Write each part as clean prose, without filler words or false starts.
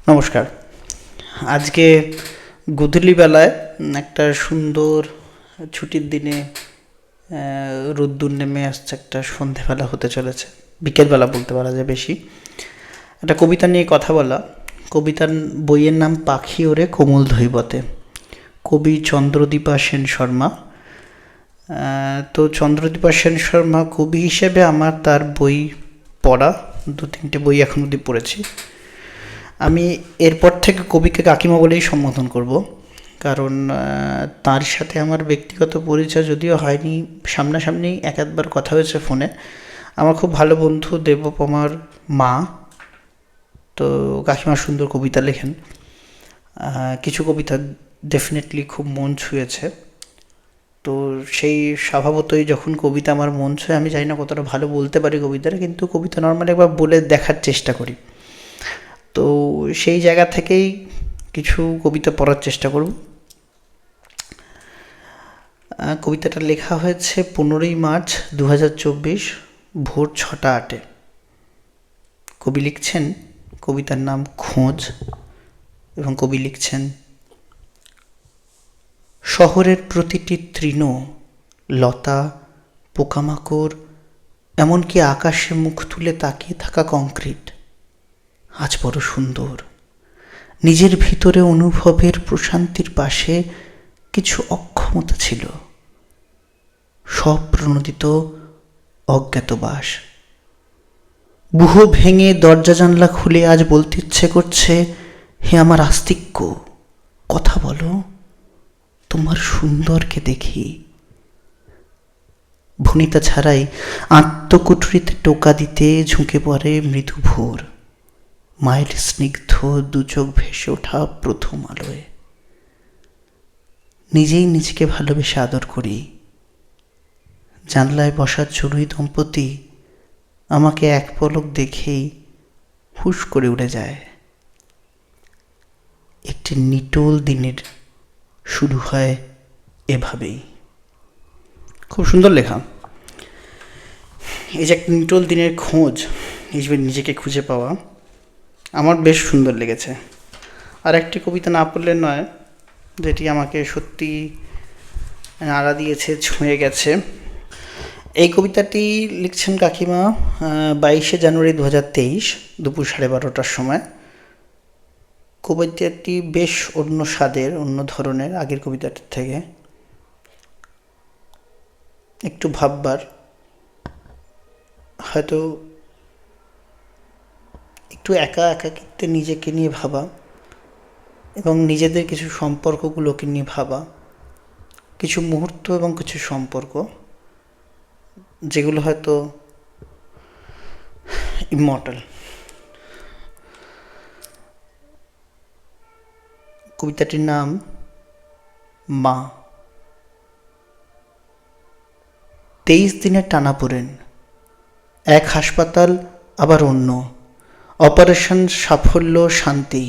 নমস্কার। আজকে গোধূলিবেলায় একটা সুন্দর ছুটির দিনে রোদ্দুর নেমে আসছে, একটা সন্ধেবেলা হতে চলেছে, বিকেলবেলা বলতে পারা যায় বেশি। একটা কবিতা নিয়ে কথা বলা। কবিতার বইয়ের নাম পাখি ওরে কোমল ধৈবতে, কবি চন্দ্রদীপা সেন শর্মা। তো চন্দ্রদীপা সেন শর্মা কবি হিসেবে আমার তার বই পড়া, 2-3টে বই এখন অবধি পড়েছি। আমি এরপর থেকে কবিকে কাকিমা বলেই সম্বোধন করব, কারণ তার সাথে আমার ব্যক্তিগত পরিচয় যদিও হয়নি, সামনাসামনি এক আধবার কথা হয়েছে ফোনে। আমার খুব ভালো বন্ধু দেবপমার মা, তো কাকিমা সুন্দর কবিতা লেখেন। কিছু কবিতা ডেফিনেটলি খুব মন ছুঁয়েছে। তো সেই স্বভাবতই যখন কবিতা আমার মন ছুঁয়ে, আমি জানি না কতটা ভালো বলতে পারি কবিতাটা, কিন্তু কবিতা নর্মালি একবার বলে দেখার চেষ্টা করি। তো সেই জায়গা থেকেই কিছু কবিতা পড়ার চেষ্টা করব। কবিতাটা লেখা হয়েছে 15ই মার্চ 2024 ভোর 6টা 8। কবি লিখছেন, কবিতার নাম খোঁজ, এবং কবি লিখছেন: শহরের প্রতিটি তৃণ, লতা, পোকামাকড়, এমনকি আকাশে মুখ তুলে তাকিয়ে থাকা কংক্রিট আজ বড় সুন্দর। নিজের ভিতরে অনুভবের প্রশান্তির পাশে কিছু অক্ষমতা ছিল, স্বপ্রণোদিত অজ্ঞাতবাস। বুহ ভেঙে দরজা জানলা খুলে আজ বলতে ইচ্ছে করছে, হে আমার আস্তিক্য, কথা বলো, তোমার সুন্দরকে দেখি। ভনিতা ছাড়াই আত্মকুঠরিতে টোকা দিতে ঝুঁকে পড়ে মৃদু ভোর, মায়ের স্নিগ্ধ দুচোখ ভেসে ওঠা প্রথম আলোয়। নিজেই নিজেকে ভালোবেসে আদর করি। জানলায় বসা চড়ুই দম্পতি আমাকে এক পলক দেখেই হুশ করে উড়ে যায়। একটি নিটোল দিনের শুরু হয় এভাবেই। খুব সুন্দর লেখা। এই যে একটা নিটোল দিনের খোঁজ হিসেবে নিজেকে খুঁজে পাওয়া আমার বেশ সুন্দর লেগেছে। আর একটি কবিতা না পড়লে নয়, যেটি আমাকে সত্যি নাড়া দিয়েছে, ছুঁয়ে গেছে। এই কবিতাটি লিখছেন কাকিমা 22শে জানুয়ারি 2023 দুপুর 12:30টার সময়। কবিতাটি বেশ অন্য স্বাদের, অন্য ধরনের, আগের কবিতাটির থেকে একটু ভাববার, হয়তো একটু একাকিত্বে নিজেকে নিয়ে ভাবা এবং নিজেদের কিছু সম্পর্কগুলোকে নিয়ে ভাবা, কিছু মুহূর্ত এবং কিছু সম্পর্ক যেগুলো হয়তো ইমর্টাল। কবিতাটির নাম মা। 23 দিনের টানাপোড়েন, এক হাসপাতাল আবার অন্য, অপারেশন সাফল্য, শান্তি,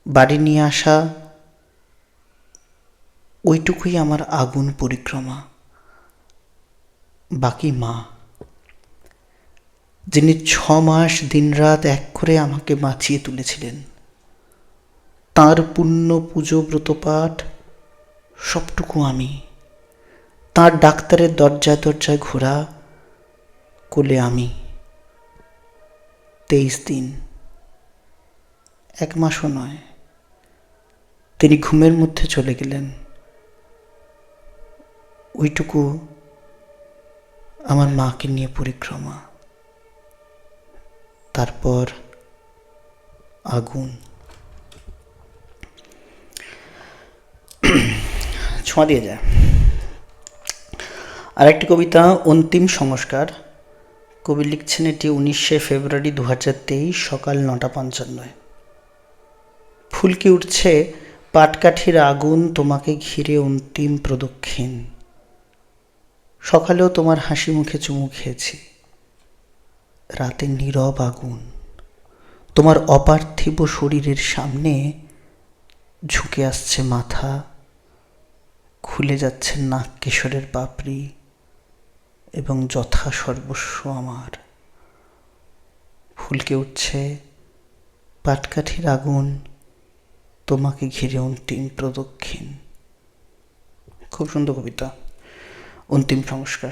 বাড়ি নিয়ে আসা, ওইটুকুই আমার আগুন পরিক্রমা। বাকি মা, যিনি 6 মাস দিনরাত এক করে আমাকে বাঁচিয়ে তুলেছিলেন, তাঁর পুণ্য পুজো ব্রতপাঠ সবটুকু আমি। তাঁর ডাক্তারের দরজায় দরজায় ঘোরা, কোলে আমি। 23 দিন, 1 মাসও নয়। তিনি ঘুমের মধ্যে চলে গেলেন, ওইটুকু আমার মাকে নিয়ে পরিক্রমা। তারপর আগুন। ছোঁয়া দিয়ে যায়। আরেকটি কবিতা অন্তিম সংস্কার। কবি লিখছেন, এটি 19শে ফেব্রুয়ারি 2023 সকাল 9:55। ফুলকি উঠছে পাটকাঠির আগুন তোমাকে ঘিরে অন্তিম প্রদক্ষিণ। সকালেও তোমার হাসি মুখে চুমু খেয়েছি। রাতে নীরব আগুন তোমার অপার্থিব শরীরের সামনে ঝুঁকে আসছে মাথা, খুলে যাচ্ছে নাক কেশরের পাপড়ি, এবং যথা সর্বস্ব আমার। ফুলকে উঠছে পাটকাঠির আগুন, তোমাকে ঘিরে অন্তিম প্রদক্ষিণ। খুব সুন্দর কবিতা। অন্তিম সংস্কার।